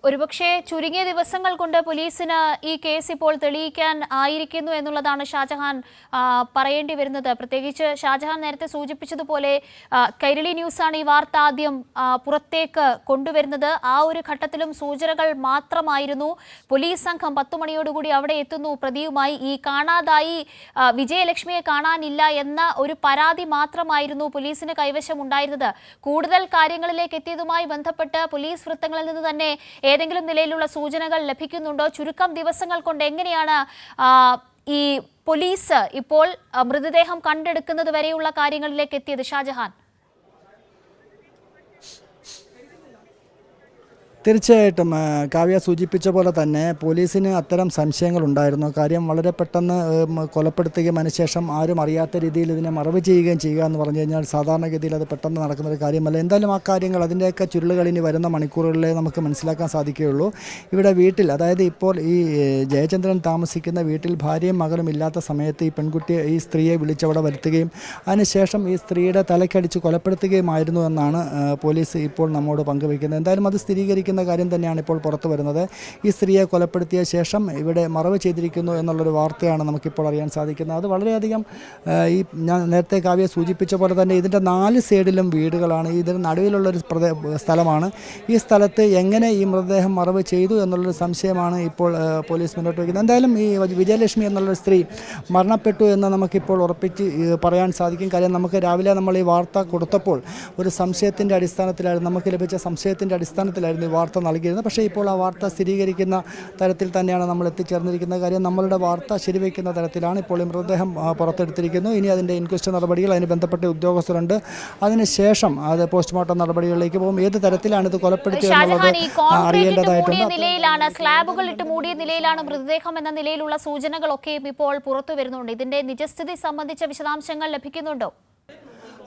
ഒരുപക്ഷെ ചുരുങ്ങിയ ദിവസങ്ങൾ കൊണ്ട് പോലീസിന് ഈ കേസ് ഇപ്പോൾ തെളിയിക്കാൻ ആയിരിക്കുന്നു എന്നുള്ളതാണ് ഷാജഹാൻ പറയേണ്ടി വരുന്നത്. പ്രത്യേകിച്ച് ഷാജഹാൻ നേരത്തെ സൂചിപ്പിച്ചതുപോലെ കൈരളി ന്യൂസാണ് ഈ വാർത്ത ആദ്യം പുറത്തേക്ക് കൊണ്ടുവരുന്നത്. ആ ഒരു ഘട്ടത്തിലും സൂചനകൾ മാത്രമായിരുന്നു. പോലീസ് സംഘം 10 മണിയോടുകൂടി അവിടെ എത്തുന്നു. പ്രതിയുമായി ഈ കാണാതായി വിജയലക്ഷ്മിയെ കാണാനില്ല എന്ന ഒരു പരാതി മാത്രമായിരുന്നു പോലീസിന് കൈവശം ഉണ്ടായിരുന്നത്. കൂടുതൽ കാര്യങ്ങളിലേക്ക് എത്തിയതുമായി ബന്ധപ്പെട്ട് പോലീസ് വൃത്തങ്ങളിൽ നിന്ന് തന്നെ ഏതെങ്കിലും നിലയിലുള്ള സൂചനകൾ ലഭിക്കുന്നുണ്ടോ? ചുരുക്കം ദിവസങ്ങൾ കൊണ്ട് എങ്ങനെയാണ് ഈ പോലീസ് ഇപ്പോൾ മൃതദേഹം കണ്ടെടുക്കുന്നത് വരെയുള്ള കാര്യങ്ങളിലേക്ക് എത്തിയത് ഷാജഹാൻ? തീർച്ചയായിട്ടും കാവ്യ സൂചിപ്പിച്ച പോലെ തന്നെ പോലീസിന് അത്തരം സംശയങ്ങളുണ്ടായിരുന്നു. കാര്യം വളരെ പെട്ടെന്ന് കൊലപ്പെടുത്തുകയും അതിനുശേഷം ആരും അറിയാത്ത രീതിയിൽ ഇതിനെ മറവ് ചെയ്യുകയും ചെയ്യുക എന്ന് പറഞ്ഞു കഴിഞ്ഞാൽ സാധാരണഗതിയിൽ അത് പെട്ടെന്ന് നടക്കുന്നൊരു കാര്യമല്ല. എന്തായാലും ആ കാര്യങ്ങൾ അതിൻ്റെയൊക്കെ ചുരുളുകൾ ഇനി വരുന്ന മണിക്കൂറുകളിലേ നമുക്ക് മനസ്സിലാക്കാൻ സാധിക്കുകയുള്ളൂ. ഇവിടെ വീട്ടിൽ, അതായത് ഇപ്പോൾ ഈ ജയചന്ദ്രൻ താമസിക്കുന്ന വീട്ടിൽ ഭാര്യയും മകളും ഇല്ലാത്ത സമയത്ത് ഈ പെൺകുട്ടിയെ, ഈ സ്ത്രീയെ വിളിച്ചവിടെ വരുത്തുകയും അതിനുശേഷം ഈ സ്ത്രീയുടെ തലക്കടിച്ച് കൊലപ്പെടുത്തുകയുമായിരുന്നു എന്നാണ് പോലീസ് ഇപ്പോൾ നമ്മോട് പങ്കുവയ്ക്കുന്നത്. എന്തായാലും അത് സ്ഥിരീകരിക്കുന്ന കാര്യം തന്നെയാണ് ഇപ്പോൾ പുറത്തു വരുന്നത്. ഈ സ്ത്രീയെ കൊലപ്പെടുത്തിയ ശേഷം ഇവിടെ മറവ് ചെയ്തിരിക്കുന്നു എന്നുള്ളൊരു വാർത്തയാണ് നമുക്കിപ്പോൾ അറിയാൻ സാധിക്കുന്നത്. അത് വളരെയധികം ഈ ഞാൻ നേരത്തെ കാവ്യ സൂചിപ്പിച്ച പോലെ തന്നെ ഇതിൻ്റെ 4 സൈഡിലും വീടുകളാണ്. ഇതിന് നടുവിലുള്ളൊരു സ്ഥലമാണ്. ഈ സ്ഥലത്ത് എങ്ങനെ ഈ മൃതദേഹം മറവ് ചെയ്തു എന്നുള്ളൊരു സംശയമാണ് ഇപ്പോൾ പോലീസ് മുന്നോട്ട് വയ്ക്കുന്നത്. എന്തായാലും ഈ വിജയലക്ഷ്മി എന്നുള്ളൊരു സ്ത്രീ മരണപ്പെട്ടു എന്ന് നമുക്കിപ്പോൾ ഉറപ്പിച്ച് പറയാൻ സാധിക്കും. കാര്യം നമുക്ക് രാവിലെ നമ്മൾ ഈ വാർത്ത കൊടുത്തപ്പോൾ ഒരു സംശയത്തിൻ്റെ അടിസ്ഥാനത്തിലായിരുന്നു, നമുക്ക് ലഭിച്ച സംശയത്തിൻ്റെ അടിസ്ഥാനത്തിലായിരുന്നു ഈ വാർത്ത നൽകിയിരുന്നത്. പക്ഷേ ഇപ്പോൾ ആ വാർത്ത സ്ഥിരീകരിക്കുന്ന തരത്തിൽ തന്നെയാണ് നമ്മൾ എത്തിച്ചേർന്നിരിക്കുന്ന. കാര്യം നമ്മളുടെ വാർത്ത ശരിവയ്ക്കുന്ന തരത്തിലാണ്. ഇപ്പോൾ ഈ മൃതദേഹം പുറത്തെടുത്തിരിക്കുന്നു. ഇനി അതിൻ്റെ ഇൻക്വസ്റ്റ് നടപടികൾ, അതിന് ബന്ധപ്പെട്ട ഉദ്യോഗസ്ഥരുണ്ട്. അതിനുശേഷം അത് പോസ്റ്റ്മോർട്ടം നടപടികളിലേക്ക് പോകും. ഏത് തരത്തിലാണ് ഇത് കൊലപ്പെടുത്തിയത് നിലയിലാണ്, സ്ലാബുകൾ ഇട്ട് മൂടിയ നിലയിലാണ് മൃതദേഹം എന്ന നിലയിലുള്ള സൂചനകളൊക്കെയും ഇപ്പോൾ പുറത്തു വരുന്നുണ്ട്. ഇതിന്റെ നിജസ്ഥിതി സംബന്ധിച്ച വിശദാംശങ്ങൾ ലഭിക്കുന്നുണ്ടോ?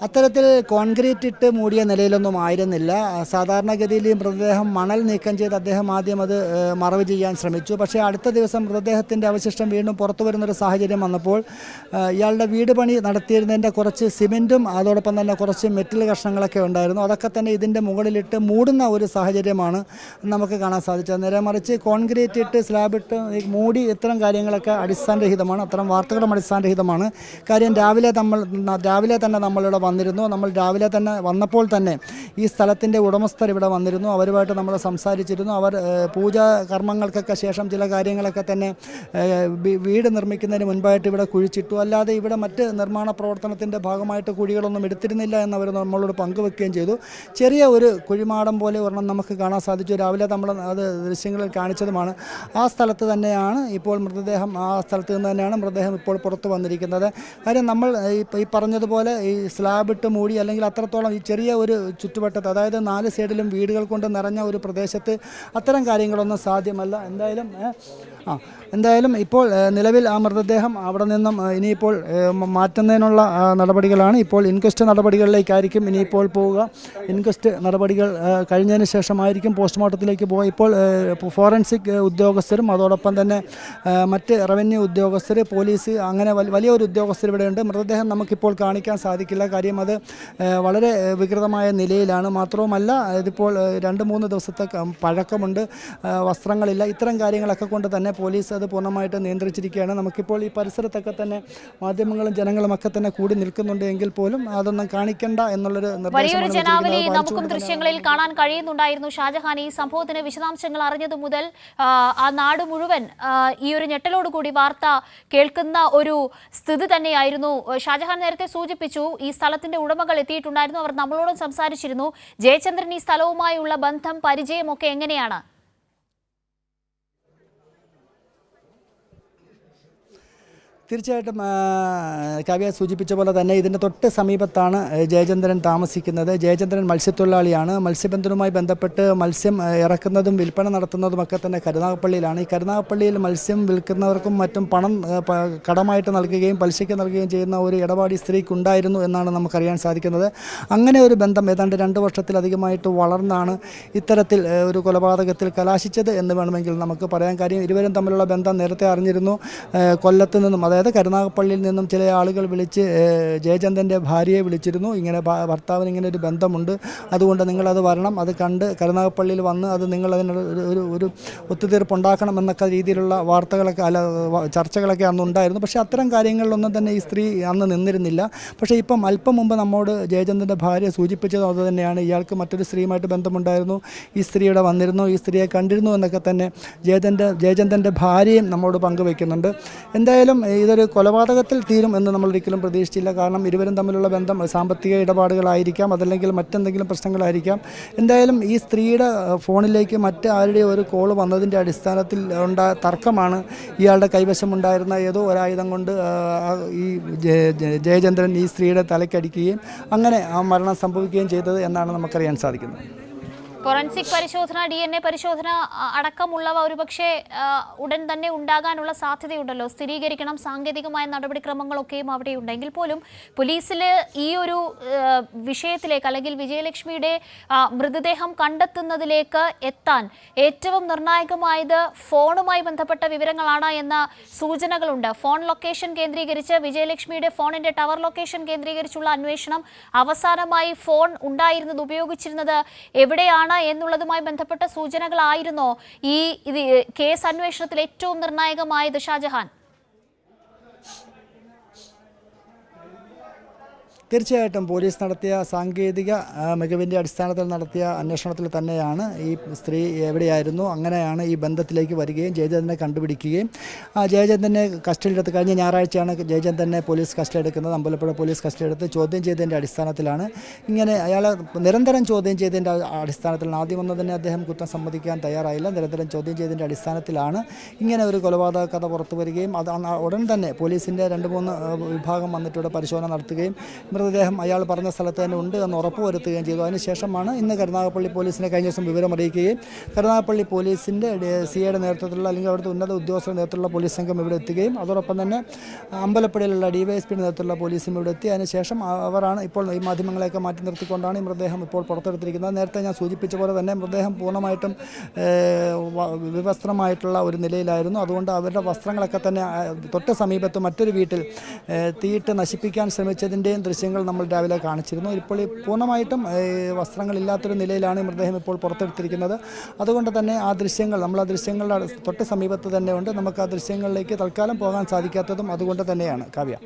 അത്തരത്തിൽ കോൺക്രീറ്റ് ഇട്ട് മൂടിയ നിലയിലൊന്നും ആയിരുന്നില്ല. സാധാരണഗതിയിൽ ഈ മൃതദേഹം മണൽ നീക്കം ചെയ്ത് അദ്ദേഹം ആദ്യം അത് മറവ് ചെയ്യാൻ ശ്രമിച്ചു. പക്ഷേ അടുത്ത ദിവസം മൃതദേഹത്തിൻ്റെ അവശിഷ്ടം വീണ്ടും പുറത്തു വരുന്നൊരു സാഹചര്യം വന്നപ്പോൾ ഇയാളുടെ വീട് പണി നടത്തിയിരുന്നതിൻ്റെ കുറച്ച് സിമെൻറ്റും അതോടൊപ്പം തന്നെ കുറച്ച് മെറ്റൽ കഷ്ണങ്ങളൊക്കെ ഉണ്ടായിരുന്നു. അതൊക്കെ തന്നെ ഇതിൻ്റെ മുകളിലിട്ട് മൂടുന്ന ഒരു സാഹചര്യമാണ് നമുക്ക് കാണാൻ സാധിച്ചത്. നേരെ മറിച്ച് കോൺക്രീറ്റ് ഇട്ട് സ്ലാബിട്ട് മൂടി ഇത്തരം കാര്യങ്ങളൊക്കെ അടിസ്ഥാനരഹിതമാണ്. അത്തരം വാർത്തകളും അടിസ്ഥാനരഹിതമാണ്. കാര്യം രാവിലെ തന്നെ നമ്മളിവിടെ വന്നിരുന്നു. നമ്മൾ രാവിലെ തന്നെ വന്നപ്പോൾ തന്നെ ഈ സ്ഥലത്തിൻ്റെ ഉടമസ്ഥർ ഇവിടെ വന്നിരുന്നു. അവരുമായിട്ട് നമ്മൾ സംസാരിച്ചിരുന്നു. അവർ പൂജാ കർമ്മങ്ങൾക്കൊക്കെ ശേഷം ചില കാര്യങ്ങളൊക്കെ തന്നെ വീട് നിർമ്മിക്കുന്നതിന് മുൻപായിട്ട് ഇവിടെ കുഴിച്ചിട്ടു. അല്ലാതെ ഇവിടെ മറ്റ് നിർമ്മാണ പ്രവർത്തനത്തിൻ്റെ ഭാഗമായിട്ട് കുഴികളൊന്നും എടുത്തിരുന്നില്ല എന്നവർ നമ്മളോട് പങ്കുവെക്കുകയും ചെയ്തു. ചെറിയ ഒരു കുഴിമാടം പോലെ ഒരെണ്ണം നമുക്ക് കാണാൻ സാധിച്ചു. രാവിലെ നമ്മൾ അത് ദൃശ്യങ്ങളിൽ കാണിച്ചതുമാണ്. ആ സ്ഥലത്ത് തന്നെയാണ് ഇപ്പോൾ മൃതദേഹം, ആ സ്ഥലത്ത് നിന്ന് തന്നെയാണ് മൃതദേഹം ഇപ്പോൾ പുറത്തു വന്നിരിക്കുന്നത്. കാര്യം നമ്മൾ ഈ പറഞ്ഞതുപോലെ ഈ സ്ലാബിട്ട് മൂടി അല്ലെങ്കിൽ അത്രത്തോളം ഈ ചെറിയ ഒരു ചുറ്റുവട്ടത്ത്, അതായത് 4 സൈഡിലും വീടുകൾ കൊണ്ട് നിറഞ്ഞ ഒരു പ്രദേശത്ത് അത്തരം കാര്യങ്ങളൊന്നും സാധ്യമല്ല. എന്തായാലും ഇപ്പോൾ നിലവിൽ ആ മൃതദേഹം അവിടെ നിന്നും ഇനിയിപ്പോൾ മാറ്റുന്നതിനുള്ള നടപടികളാണ്. ഇപ്പോൾ ഇൻക്വസ്റ്റ് നടപടികളിലേക്കായിരിക്കും ഇനിയിപ്പോൾ പോവുക. ഇൻക്വസ്റ്റ് നടപടികൾ കഴിഞ്ഞതിന് ശേഷമായിരിക്കും പോസ്റ്റ്മോർട്ടത്തിലേക്ക് പോവുക. ഇപ്പോൾ ഫോറൻസിക് ഉദ്യോഗസ്ഥരും അതോടൊപ്പം തന്നെ മറ്റ് റവന്യൂ ഉദ്യോഗസ്ഥർ, പോലീസ്, അങ്ങനെ വലിയൊരു ഉദ്യോഗസ്ഥർ ഇവിടെയുണ്ട്. മൃതദേഹം നമുക്കിപ്പോൾ കാണിക്കാൻ സാധിക്കില്ല. കാര്യം അത് വളരെ വികൃതമായ നിലയിലാണ്. മാത്രവുമല്ല ഇതിപ്പോൾ 2-3 ദിവസത്തെ പഴക്കമുണ്ട്, വസ്ത്രങ്ങളില്ല. ഇത്തരം കാര്യങ്ങളൊക്കെ കൊണ്ട് തന്നെ പോലീസ് അത് പൂർണ്ണമായിട്ട് നിയന്ത്രിച്ചിരിക്കുകയാണ്. നമുക്കിപ്പോൾ ഈ പരിസരത്തൊക്കെ തന്നെ മാധ്യമങ്ങളും ജനങ്ങളും ഒക്കെ തന്നെ കൂടി നിൽക്കുന്നുണ്ട് എങ്കിൽ പോലും അതൊന്നും കാണിക്കണ്ട എന്നുള്ളൊരു വലിയൊരു ജനാവലി നമുക്കും ദൃശ്യങ്ങളിൽ കാണാൻ കഴിയുന്നുണ്ടായിരുന്നു. ഷാജഹാൻ, ഈ സംഭവത്തിന് വിശദാംശങ്ങൾ അറിഞ്ഞതു മുതൽ ആ നാട് മുഴുവൻ ഈ ഒരു ഞെട്ടലോടുകൂടി വാർത്ത കേൾക്കുന്ന ഒരു സ്ഥിതി തന്നെയായിരുന്നു. ഷാജഹാൻ നേരത്തെ സൂചിപ്പിച്ചു, ഈ സ്ഥലത്തിന്റെ ഉടമകൾ എത്തിയിട്ടുണ്ടായിരുന്നു. അവർ നമ്മളോടും സംസാരിച്ചിരുന്നു. ജയചന്ദ്രൻ ഈ സ്ഥലവുമായുള്ള ബന്ധം, പരിചയമൊക്കെ എങ്ങനെയാണ്? തീർച്ചയായിട്ടും കാവ്യ സൂചിപ്പിച്ച പോലെ തന്നെ ഇതിൻ്റെ തൊട്ട് സമീപത്താണ് ജയചന്ദ്രൻ താമസിക്കുന്നത്. ജയചന്ദ്രൻ മത്സ്യത്തൊഴിലാളിയാണ്. മത്സ്യബന്ധനവുമായി ബന്ധപ്പെട്ട് മത്സ്യം ഇറക്കുന്നതും വിൽപ്പന നടത്തുന്നതുമൊക്കെ തന്നെ കരുനാഗപ്പള്ളിയിലാണ്. ഈ കരുനാഗപ്പള്ളിയിൽ മത്സ്യം വിൽക്കുന്നവർക്കും മറ്റും പണം കടമായിട്ട് നൽകുകയും പലിശയ്ക്ക് നൽകുകയും ചെയ്യുന്ന ഒരു ഇടപാടി സ്ത്രീക്കുണ്ടായിരുന്നു എന്നാണ് നമുക്കറിയാൻ സാധിക്കുന്നത്. അങ്ങനെ ഒരു ബന്ധം ഏതാണ്ട് 2 വർഷത്തിലധികമായിട്ട് വളർന്നാണ് ഇത്തരത്തിൽ ഒരു കൊലപാതകത്തിൽ കലാശിച്ചത് എന്ന് വേണമെങ്കിൽ നമുക്ക് പറയാൻ. കാര്യം ഇരുവരും തമ്മിലുള്ള ബന്ധം നേരത്തെ അറിഞ്ഞിരുന്നു. കൊല്ലത്ത് നിന്നും, അതായത് കരുനാഗപ്പള്ളിയിൽ നിന്നും ചില ആളുകൾ വിളിച്ച് ജയചന്ദ്രൻ്റെ ഭാര്യയെ വിളിച്ചിരുന്നു. ഇങ്ങനെ ഭർത്താവിന് ഇങ്ങനെ ഒരു ബന്ധമുണ്ട്, അതുകൊണ്ട് നിങ്ങളത് വരണം, അത് കണ്ട് കരുനാഗപ്പള്ളിയിൽ വന്ന് അത് നിങ്ങളതിന് ഒരു ഒത്തുതീർപ്പുണ്ടാക്കണം എന്നൊക്കെ രീതിയിലുള്ള വാർത്തകളൊക്കെ ചർച്ചകളൊക്കെ അന്ന് ഉണ്ടായിരുന്നു. പക്ഷേ അത്തരം കാര്യങ്ങളിലൊന്നും തന്നെ ഈ സ്ത്രീ അന്ന് നിന്നിരുന്നില്ല. പക്ഷേ ഇപ്പം അല്പം മുമ്പ് നമ്മോട് ജയചന്ദ്രൻ്റെ ഭാര്യ സൂചിപ്പിച്ചതും അത് തന്നെയാണ്. ഇയാൾക്ക് മറ്റൊരു സ്ത്രീയുമായിട്ട് ബന്ധമുണ്ടായിരുന്നു, ഈ സ്ത്രീയുടെ വന്നിരുന്നു, ഈ സ്ത്രീയെ കണ്ടിരുന്നു എന്നൊക്കെ തന്നെ ജയചന്ദ്രൻ്റെ ഭാര്യയും നമ്മോട് പങ്കുവയ്ക്കുന്നുണ്ട്. എന്തായാലും ഇതൊരു കൊലപാതകത്തിൽ തീരും എന്ന് നമ്മൾ ഒരിക്കലും പ്രതീക്ഷിച്ചില്ല. കാരണം ഇരുവരും തമ്മിലുള്ള ബന്ധം സാമ്പത്തിക ഇടപാടുകളായിരിക്കാം, അതല്ലെങ്കിൽ മറ്റെന്തെങ്കിലും പ്രശ്നങ്ങളായിരിക്കാം. എന്തായാലും ഈ സ്ത്രീയുടെ ഫോണിലേക്ക് മറ്റ് ആരുടെയും ഒരു കോൾ വന്നതിൻ്റെ അടിസ്ഥാനത്തിൽ ഉണ്ടായ തർക്കമാണ് ഇയാളുടെ കൈവശമുണ്ടായിരുന്ന ഏതോ ഒരായുധം കൊണ്ട് ഈ ജയചന്ദ്രൻ ഈ സ്ത്രീയുടെ തലയ്ക്കടിക്കുകയും അങ്ങനെ ആ മരണം സംഭവിക്കുകയും ചെയ്തത് എന്നാണ് നമുക്കറിയാൻ സാധിക്കുന്നത്. ഫോറൻസിക് പരിശോധന, DNA പരിശോധന അടക്കമുള്ളവ ഒരുപക്ഷെ ഉടൻ തന്നെ ഉണ്ടാകാനുള്ള സാധ്യതയുണ്ടല്ലോ. സ്ഥിരീകരിക്കണം, സാങ്കേതികമായ നടപടിക്രമങ്ങളൊക്കെയും അവിടെ ഉണ്ടെങ്കിൽ പോലും പോലീസിൽ ഈ ഒരു വിഷയത്തിലേക്ക് അല്ലെങ്കിൽ വിജയലക്ഷ്മിയുടെ മൃതദേഹം കണ്ടെത്തുന്നതിലേക്ക് എത്താൻ ഏറ്റവും നിർണായകമായത് ഫോണുമായി ബന്ധപ്പെട്ട വിവരങ്ങളാണ് എന്ന സൂചനകളുണ്ട്. ഫോൺ ലൊക്കേഷൻ കേന്ദ്രീകരിച്ച് വിജയലക്ഷ്മിയുടെ ഫോണിന്റെ ടവർ ലൊക്കേഷൻ കേന്ദ്രീകരിച്ചുള്ള അന്വേഷണം, അവസാനമായി ഫോൺ ഉണ്ടായിരുന്നത്, ഉപയോഗിച്ചിരുന്നത് എവിടെയാണ് എന്നുള്ളതുമായി ബന്ധപ്പെട്ട സൂചനകളായിരുന്നോ ഈ കേസ് അന്വേഷണത്തിൽ ഏറ്റവും നിർണായകമായത് ഷാജഹാൻ? തീർച്ചയായിട്ടും പോലീസ് നടത്തിയ സാങ്കേതിക മികവിൻ്റെ അടിസ്ഥാനത്തിൽ നടത്തിയ അന്വേഷണത്തിൽ തന്നെയാണ് ഈ സ്ത്രീ എവിടെയായിരുന്നു, അങ്ങനെയാണ് ഈ ബന്ധത്തിലേക്ക് വരികയും ജയചന്ദ്രനെ കണ്ടുപിടിക്കുകയും ജയചന്ദ്രനെ കസ്റ്റഡിയിലെടുത്ത് കഴിഞ്ഞ ഞായറാഴ്ചയാണ് ജയചന്ദ്രനെ പോലീസ് കസ്റ്റഡി എടുക്കുന്നത്. അമ്പലപ്പുഴ പോലീസ് കസ്റ്റഡി എടുത്ത് ചോദ്യം ചെയ്തതിൻ്റെ അടിസ്ഥാനത്തിലാണ് ഇങ്ങനെ അയാളെ നിരന്തരം ചോദ്യം ചെയ്തതിൻ്റെ അടിസ്ഥാനത്തിലാണ്. ആദ്യമൊന്നും തന്നെ അദ്ദേഹം കുറ്റം സമ്മതിക്കാൻ തയ്യാറായില്ല. നിരന്തരം ചോദ്യം ചെയ്തതിൻ്റെ അടിസ്ഥാനത്തിലാണ് ഇങ്ങനെ ഒരു കൊലപാതക കഥ പുറത്തു വരികയും അത് ഉടൻ തന്നെ പോലീസിൻ്റെ 2-3 വിഭാഗം വന്നിട്ടൂടെ പരിശോധന നടത്തുകയും മൃതദേഹം അയാൾ പറഞ്ഞ സ്ഥലത്ത് തന്നെ ഉണ്ട് എന്ന് ഉറപ്പുവരുത്തുകയും ചെയ്തു. അതിനുശേഷമാണ് ഇന്ന് കരുനാഗപ്പള്ളി പോലീസിനെ കഴിഞ്ഞ ദിവസം വിവരം അറിയിക്കുകയും കരുനാഗപ്പള്ളി പോലീസിൻ്റെ സിഐയുടെ നേതൃത്വത്തിലുള്ള അല്ലെങ്കിൽ അവിടുത്തെ ഉന്നത ഉദ്യോഗസ്ഥരുടെ നേതൃത്വത്തിലുള്ള പോലീസ് സംഘം ഇവിടെ എത്തുകയും അതോടൊപ്പം തന്നെ അമ്പലപ്പുഴയിലുള്ള DYSPയുടെ നേതൃത്വത്തിലുള്ള പോലീസും ഇവിടെ എത്തി. അതിനുശേഷം അവരാണ് ഇപ്പോൾ ഈ മാധ്യമങ്ങളെയൊക്കെ മാറ്റി നിർത്തിക്കൊണ്ടാണ് ഈ മൃതദേഹം ഇപ്പോൾ പുറത്തെടുത്തിരിക്കുന്നത്. നേരത്തെ ഞാൻ സൂചിപ്പിച്ച പോലെ തന്നെ മൃതദേഹം പൂർണ്ണമായിട്ടും വിവസ്ത്രമായിട്ടുള്ള ഒരു നിലയിലായിരുന്നു. അതുകൊണ്ട് അവരുടെ വസ്ത്രങ്ങളൊക്കെ തന്നെ തൊട്ട് സമീപത്ത് മറ്റൊരു വീട്ടിൽ തീയിട്ട് നശിപ്പിക്കാൻ ശ്രമിച്ചതിൻ്റെയും ദൃശ്യങ്ങൾ നമ്മൾ രാവിലെ കാണിച്ചിരുന്നു. ഇപ്പോൾ ഈ പൂർണ്ണമായിട്ടും വസ്ത്രങ്ങളില്ലാത്തൊരു നിലയിലാണ് ഈ മൃതദേഹം ഇപ്പോൾ പുറത്തെടുത്തിരിക്കുന്നത്. അതുകൊണ്ട് തന്നെ ആ ദൃശ്യങ്ങൾ നമ്മൾ ആ ദൃശ്യങ്ങളുടെ തൊട്ട് സമീപത്ത് തന്നെ ഉണ്ട്. നമുക്ക് ആ ദൃശ്യങ്ങളിലേക്ക് തൽക്കാലം പോകാൻ സാധിക്കാത്തതും അതുകൊണ്ട് തന്നെയാണ്. കാവ്യ.